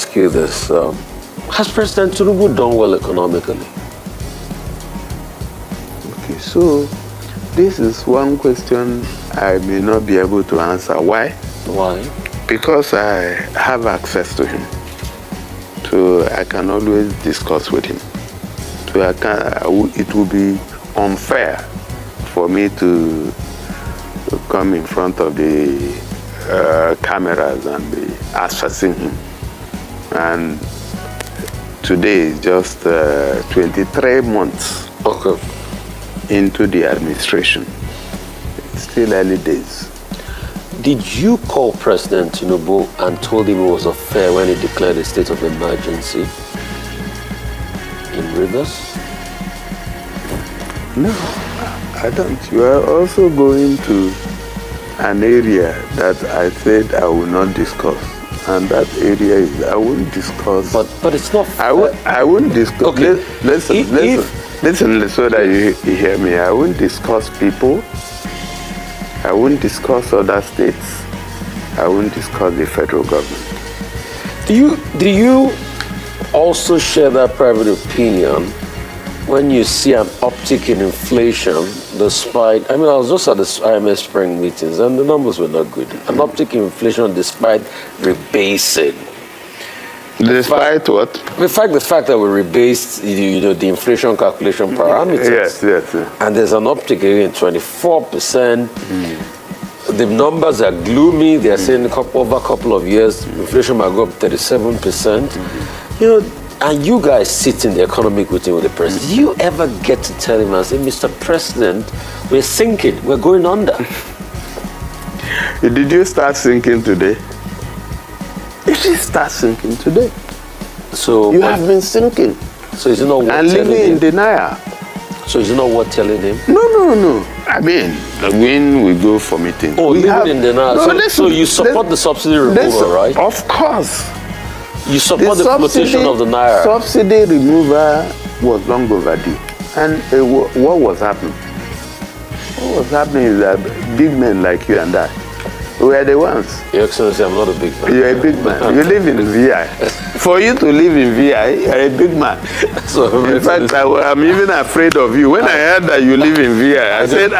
ask you this. Has President Tinubu done well economically? Okay, so this is one question I may not be able to answer. Why? Why? Because I have access to him. So I can always discuss with him. So it would be unfair for me to come in front of the cameras and be assessing him. And today is just 23 months into the administration. It's still early days. Did you call President Tinubu and told him it was unfair when he declared a state of emergency in Rivers? No, I don't. You are also going to an area that I said I will not discuss. And that area is, I won't discuss. But it's not fair. I won't discuss. Okay. Listen, so that you hear me. I won't discuss people. I won't discuss other states. I won't discuss the federal government. Do you also share that private opinion when you see an uptick in inflation despite, I was just at the IMF spring meetings and the numbers were not good. An uptick in inflation despite rebasing. Despite what? The fact that we rebased, the inflation calculation parameters. Yes. And there's an uptick again, 24%. The numbers are gloomy. They're saying over a couple of years, inflation might go up 37%. And you guys sit in the economic meeting with the president. Do you ever get to tell him and say, Mr. President, we're sinking, we're going under? Did you start sinking today? You did start sinking today. So you have been sinking. So is it not worth and telling living him? in denial. So is it not worth telling him? No. When we go for meetings. Oh, living in denial. No, so you support the subsidy removal, right? Of course. You support the flotation of the naira. Subsidy removal was long overdue. And what was happening? What was happening is that big men like you and I, we are the ones. Your Excellency, I'm not a big man. You're a big man. You live in VI. For you to live in VI, you're a big man. So in fact, I'm even afraid of you. When I heard that you live in VI, I said,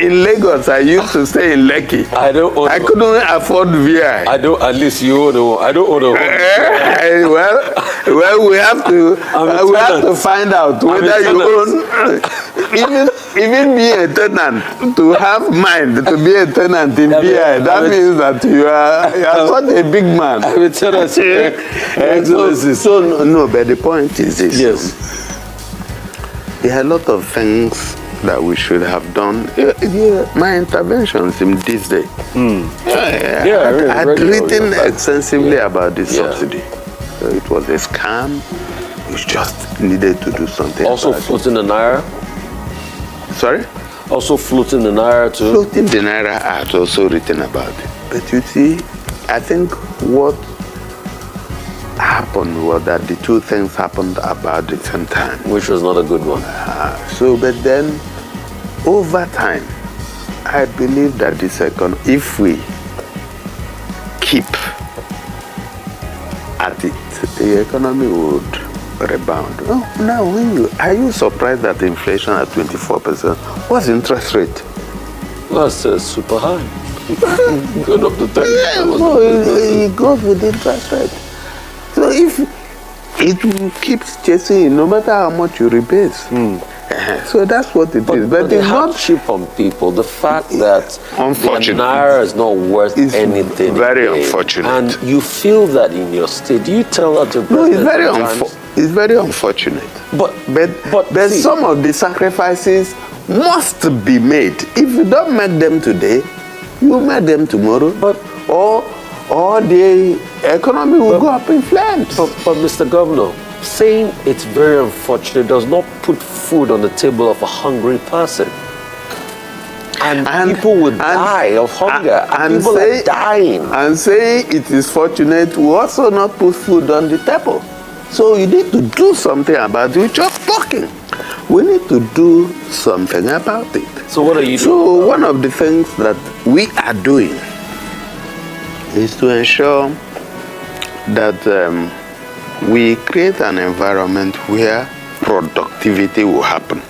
in Lagos, I used to stay in Lekki. I couldn't afford VI. At least you own a home. I don't own a home. Well, we have to find out whether you own, even being a tenant, to have mind to be a tenant in VI, that means that you are such a big man. I will tell us. No, but the point is this. Yes. There are a lot of things that we should have done. My interventions in this day. I'd written extensively about this subsidy. So it was a scam. We just needed to do something. Also floating the naira? Sorry? Also floating the naira too? Floating the naira, I had also written about it. But you see, I think what happened was that the two things happened about the same time. Which was not a good one. But then, over time, I believe that this if we keep at it, the economy would rebound. Now, are you surprised that inflation at 24%? What's the interest rate? That's super high. Going up to 30%. It goes with interest rate. So if it keeps chasing, no matter how much you rebase. So that's what it is. But the hardship on people, the fact that the naira is not worth anything. Very unfortunate. And you feel that in your state. Do you tell that to president? No, it's very unfortunate. But some of the sacrifices must be made. If you don't make them today, you make them tomorrow. Or the economy will go up in flames. But Mr. Governor, saying it's very unfortunate does not put food on the table of a hungry person. And people will die of hunger. And people are dying. And saying it is fortunate will also not put food on the table. So you need to do something about it. We're just talking. We need to do something about it. So what are you doing? So one of the things that we are doing is to ensure that we create an environment where productivity will happen.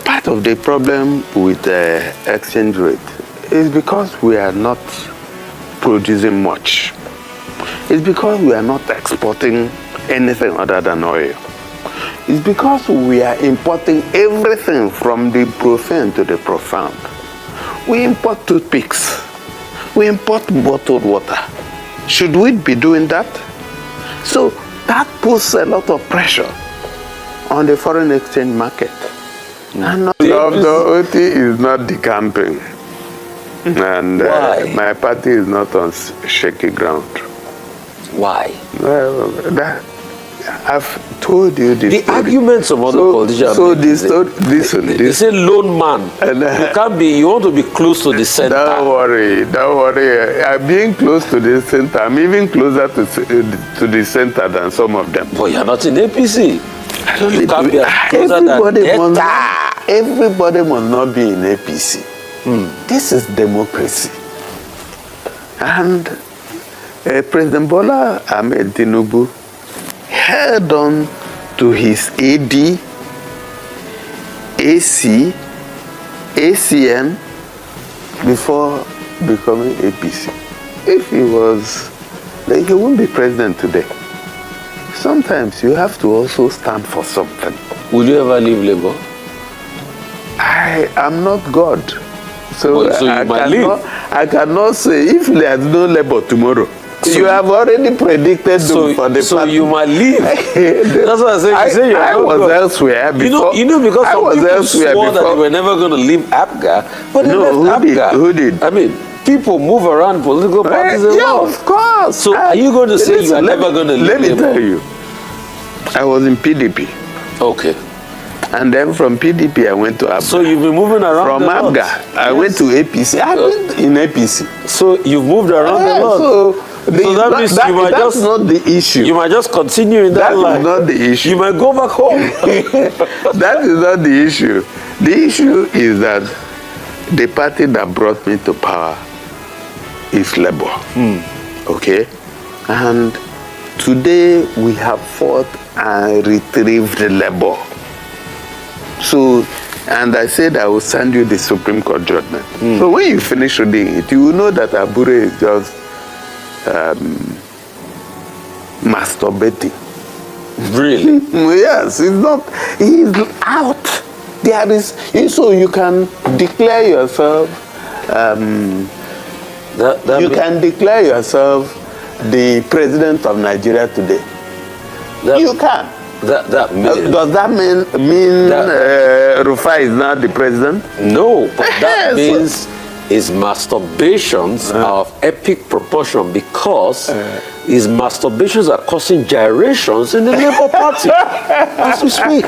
Part of the problem with the exchange rate is because we are not producing much. It's because we are not exporting anything other than oil. It's because we are importing everything from the profane to the profound. We import toothpicks. We import bottled water. Should we be doing that? So that puts a lot of pressure on the foreign exchange market. And the Otti is not decamping. And my party is not on shaky ground. Why? Well, I've told you this. The arguments of other politicians. So listen. They say lone man. You can't be. You want to be close to the center. Don't worry. I'm being close to the center. I'm even closer to the center than some of them. But you're not in APC. You can't be closer everybody than everybody must not be in APC. This is democracy. And President Bola Ahmed Tinubu held on to his AD, AC, ACN before becoming APC. If he was, then he wouldn't be president today. Sometimes you have to also stand for something. Will you ever leave Labour? I am not God. So, I cannot say if there's no Labour tomorrow. So you have already predicted for the party. So you might leave. That's what I said. I was elsewhere before. You know, because some people swore that they were never going to leave APGA, but they left APGA. Who did? I mean, people move around political parties a lot. Yeah, of course. So are you going to say you are never going to leave? Let me tell you. I was in PDP. Okay. And then from PDP, I went to Abia. So you've been moving around from APGA, I went to APC. I've been in APC. So you've moved around a lot. So that means you might that's just not the issue. You might just continue in that line. That is not the issue. You might go back home. That is not the issue. The issue is that the party that brought me to power is Labour. Okay? And today we have fought and retrieved Labour. So, and I said I will send you the Supreme Court judgment. So when you finish reading it, you will know that Abure is just masturbating. Really? Yes, it's not. He's out. There is, so you can declare yourself. You can declare yourself the president of Nigeria today. You can. That means, does that mean Rufai is not the president? No, but that means his masturbations are of epic proportion because his masturbations are causing gyrations in the Labour Party as we speak.